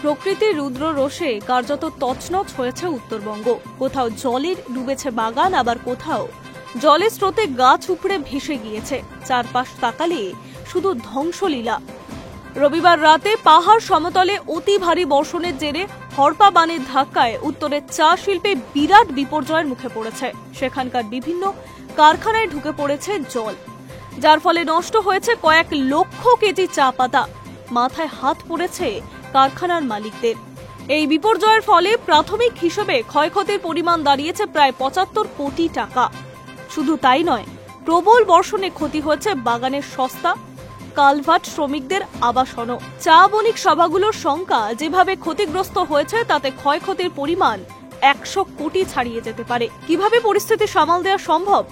প্রকৃতির রুদ্র রোষে কার্যত তছনছ হয়েছে উত্তরবঙ্গ। কোথাও জলের ডুবেছে বাগান, আবার কোথাও জলের স্রোতে গাছ উপড়ে ভেসে গিয়েছে। চারপাশ তাকালে শুধু ধ্বংসলীলা। রবিবার রাতে পাহাড় সমতলে অতি ভারী বর্ষণের জেরে হরপা বানের ধাক্কায় উত্তরের চা শিল্পে বিরাট বিপর্যয়ের মুখে পড়েছে। সেখানকার বিভিন্ন কারখানায় ঢুকে পড়েছে জল, যার ফলে নষ্ট হয়েছে কয়েক লক্ষ কেজি চা পাতা। মাথায় হাত পড়েছে কারখানার মালিকদের। এই বিপর্যয়ের ফলে প্রাথমিক হিসেবে ক্ষয়ক্ষতির পরিমাণ দাঁড়িয়েছে প্রায় ৭৫ কোটি টাকা। শুধু তাই নয়, প্রবল বর্ষণে ক্ষতি হয়েছে বাগানের সস্তা, কালভার্ট, শ্রমিকদের আবাসনও। চা বণিক সভাগুলোর সংখ্যা যেভাবে ক্ষতিগ্রস্ত হয়েছে তাতে ক্ষয়ক্ষতির পরিমাণ ১০০ কোটি ছাড়িয়ে যেতে পারে। কিভাবে পরিস্থিতি সামাল দেওয়া সম্ভব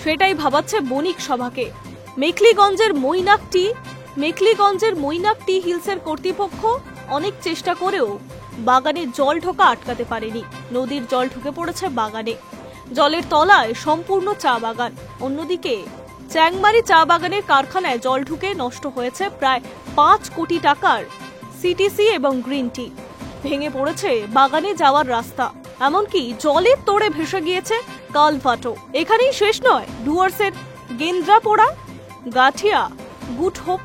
সেটাই ভাবাচ্ছে বণিক সভাকে। মেখলিগঞ্জের মৈনাক টি হিলসের কর্তৃপক্ষ অনেক চেষ্টা করেও বাগানে জল ঢোকা আটকাতে পারেনি। নদীর জল ঢুকে পড়েছে বাগানে, জলের তলায় সম্পূর্ণ চা বাগান। অন্যদিকে চ্যাংমারি চা বাগানের কারখানায় জল ঢুকে নষ্ট হয়েছে প্রায় ৫ কোটি টাকার সিটিসি এবং গ্রিন টি। ভেঙে পড়েছে বাগানে যাওয়ার রাস্তা, এমনকি জলের তোড়ে ভেসে গিয়েছে কালভার্টও। এখানেই শেষ নয়, ডুয়ার্সের গেন্দ্রাপোড়া, গাঠিয়া, গুড হোপ,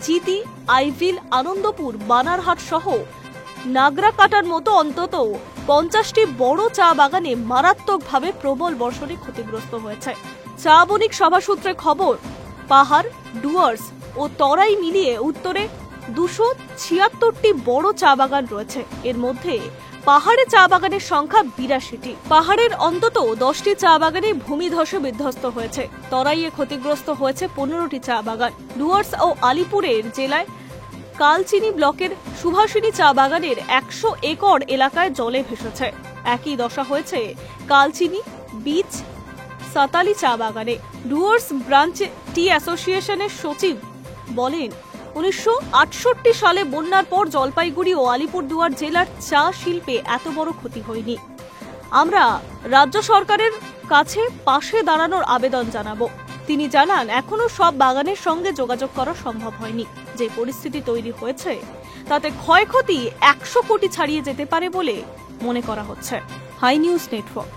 জিতি, আইভিল, আনন্দপুর, বানারহাট সহ নাগরাকাটার মতো অন্তত ৫০টি বড় চা বাগানে মারাত্মকভাবে প্রবল বর্ষণে ক্ষতিগ্রস্ত হয়েছে। চা বণিক সভা সূত্রে খবর, পাহাড়, ডুয়ার্স ও তরাই মিলিয়ে উত্তরে ২৭৬টি বড় চা বাগান রয়েছে। এর মধ্যে পাহাড়ে চা বাগানের সংখ্যা ৮২টি। পাহাড়ের অন্তত ১০টি চা বাগানে ভূমিধসে বিধ্বস্ত হয়েছে। তরাইয়ে ক্ষতিগ্রস্ত হয়েছে ১৫টি চা বাগান। ডুয়ার্স ও আলিপুরের জেলায় কালচিনি ব্লকের সুভাষিনী চা বাগানের ১০০ একর এলাকায় জলে ভেসেছে। একই দশা হয়েছে কালচিনি, বীচ, সাতালি চা বাগানে। ডুয়ার্স ব্রাঞ্চ টি অ্যাসোসিয়েশনের সচিব বলেন, ১৯৬৮ সালে বন্যার পর জলপাইগুড়ি ও আলিপুরদুয়ার জেলার চা শিল্পে এত বড় ক্ষতি হয়নি। আমরা রাজ্য সরকারের কাছে পাশে দাঁড়ানোর আবেদন জানাবো। তিনি জানান, এখনো সব বাগানের সঙ্গে যোগাযোগ করা সম্ভব হয়নি। যে পরিস্থিতি তৈরি হয়েছে তাতে ক্ষয়ক্ষতি ১০০ কোটি ছাড়িয়ে যেতে পারে বলে মনে করা হচ্ছে। Hi News network.